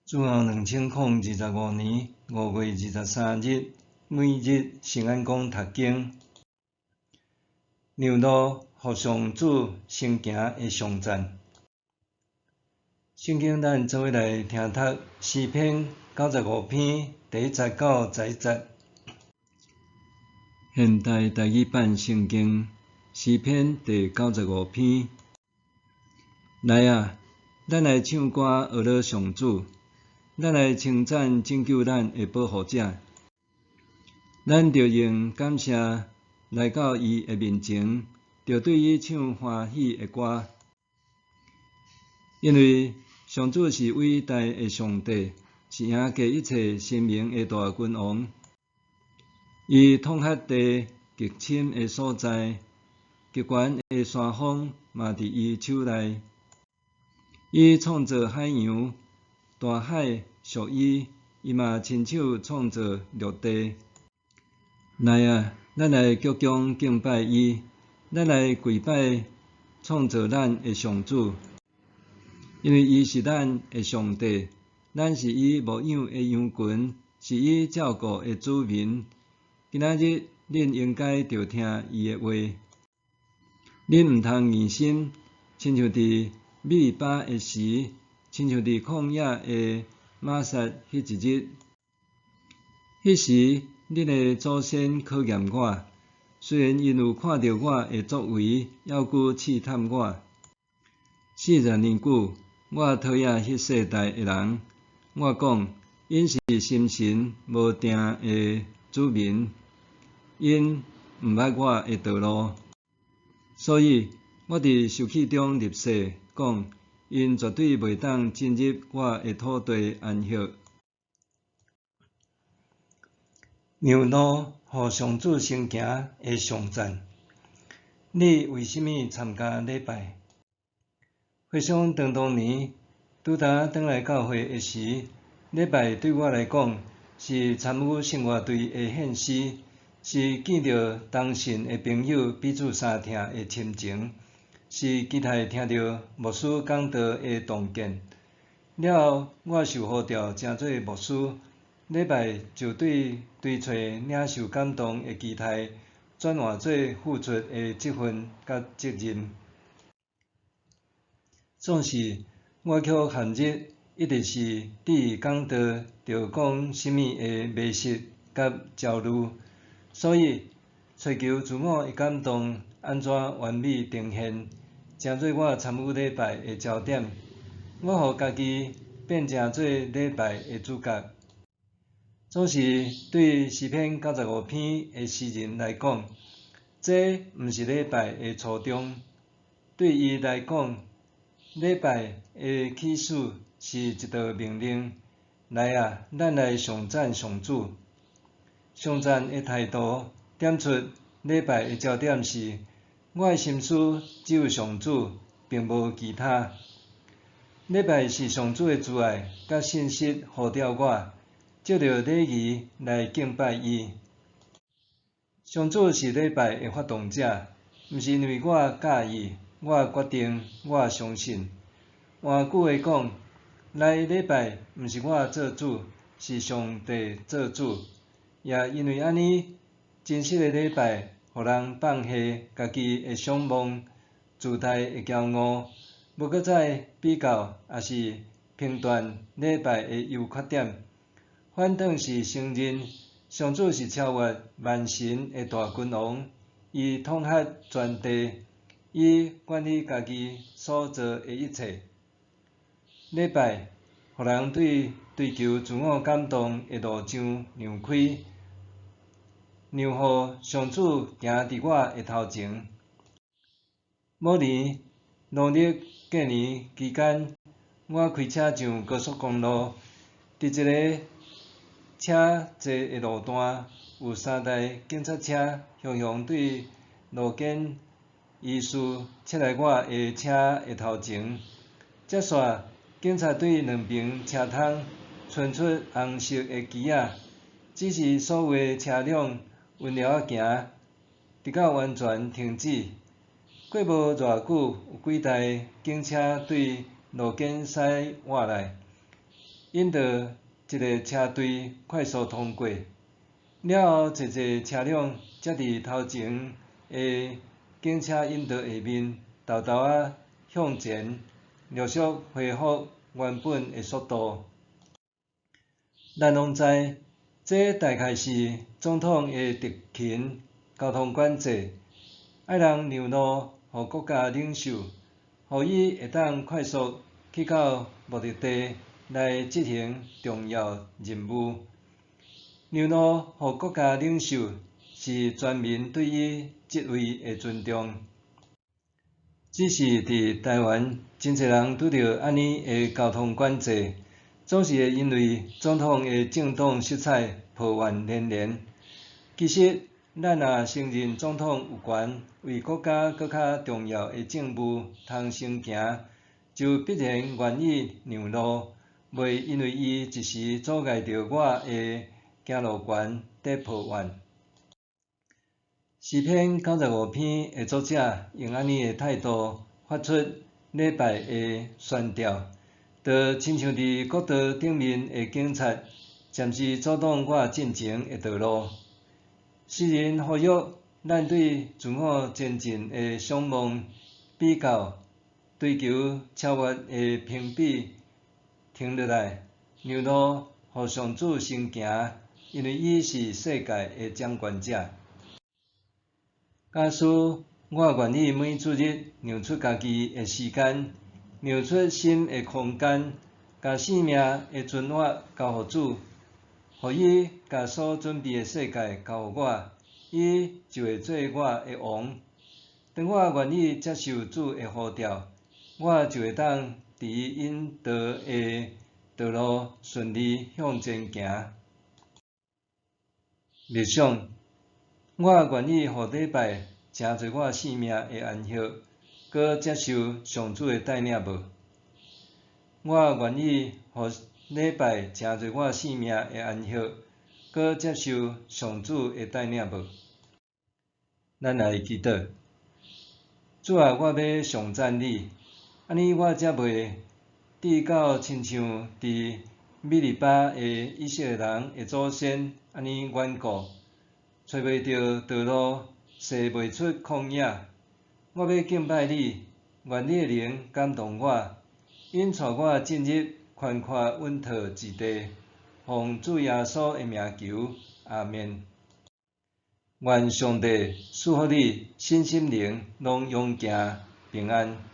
主后2025年5月23日，每日圣安宫读经，让路互上主先行的上赞。圣经咱做伙来听读诗篇95篇第1节到11节。现代台语版圣经诗篇第95篇。来啊，咱来唱歌学乐上主，咱来称赞拯救咱的保护者。咱着用感谢来到伊的面前，着对伊唱欢喜的歌，因为上主是伟大的上帝，是赢过一切生命的大君王。伊统辖地极深的所在，极悬的山峰嘛伫伊手内。伊创造海洋，大海属伊，伊嘛亲手创造陆地。来啊，咱来鞠躬敬拜伊，咱来跪拜创造咱的上主，因为伊是咱的上帝，咱是伊牧养的羊群，是伊照顾的子民。今仔日，恁应该着听伊的话，恁毋通硬心，亲像伫米利巴的时，亲像伫旷野的玛撒迄一日。迄时，恁的祖先考验我，虽然因有看到我的作为，要搁试探我。40年久，我讨厌迄世代的人。我讲，因是心神无定的子民，因毋捌我的道路，所以我伫受气中立誓，讲因绝对袂当进入我的土地安息。让路互上主先行的上赞。你为虾米参加礼拜？回想当年拄搭转来教会的时，礼拜对我来讲是参与生活队的献诗，是见到同信的朋友彼此相听的亲情，是期待听到牧师讲道的洞见。了后，我受呼召成做牧师。礼拜就对找领受感动的期待，转换做付出的职分甲责任。总是我却限制，一直是第讲道着讲甚物的迷失甲焦虑，所以追求自我的感动安怎完美呈现，成做我参与礼拜的焦点。我互家己变成做礼拜的主角。总是对诗篇95篇的诗人来讲，这毋是礼拜的初衷。对伊来讲，礼拜的起始是一道命令。来啊，咱来上赞上主。上赞的态度点出礼拜的焦点是：我的心思只有上主，并无其他。礼拜是上主的慈爱甲信息呼召我。借着礼仪来敬拜伊。上主是礼拜的发动者，毋是因为我介意、我决定、我相信。换句话讲，来礼拜毋是我做主，是上帝做主。也因为安尼，真实的礼拜，互人放下家己的想望、自大的骄傲，无搁再比较，也是评断礼拜的优缺点。反倒是承认，上主是超越万神的大君王，伊统辖全地，伊管理家己所做的一切。礼拜，互人对追求自我感动的路障让开，让互上主行伫我的头前。某年农历过年期间，我开车上高速公路，伫一个车济的路段，有3台警察车雄雄对路肩医师切来我的车的头前。接煞，警察对两边车窗伸出红色的旗仔，指示所有车辆稳了行，直到完全停止。过无偌久，有几台警车对路肩驶活来。引导一个车队快速通过，了后侪侪车辆才伫头前的警车引导下面豆豆仔向前，陆续恢复原本的速度。咱拢知，这大概是总统的特勤交通管制，爱人让路予国家领袖，予伊会当快速去到目的地来执行重要任务。让路予国家领袖是全民对伊职位的尊重。只是伫台湾，真侪人拄到安尼的交通管制，总是会因为总统的政党色彩抱怨连连。其实，咱若承认总统有权为国家搁较重要的政务通先行，就必然愿意让路，袂因为伊一时阻碍着我的行路权在抱怨。诗篇95篇的作者用安尼的态度发出礼拜的宣调，就亲像伫国道顶面的警察，暂时阻挡我进前的道路。诗人呼吁咱对自我前进的向往比较，追求超越的评比，停落来，让路予上主先行，因为伊是世界的掌权者。假使我愿意每主日让出家己的时间，让出心的空间，把性命的存活交予主，予伊把所准备的世界交予我，伊就会做我的王。当我愿意接受主的呼召，我就会当伫伊引导的道路顺利向前行。默想，我愿意予礼拜成做我生命的安息，搁接受上主的带领无？我愿意予礼拜成做我生命的安息，搁接受上主的带领无？咱来祈祷。主啊，我要上赞你，安尼我才袂跌到亲像伫米利巴的以色列人的祖先安尼顽固，找袂到道路，踅袂出旷野。我要敬拜你，愿你的灵感动我，引带我进入宽阔稳妥之地。奉主耶稣的名求，阿们。愿上帝赐予你身心灵拢勇健平安。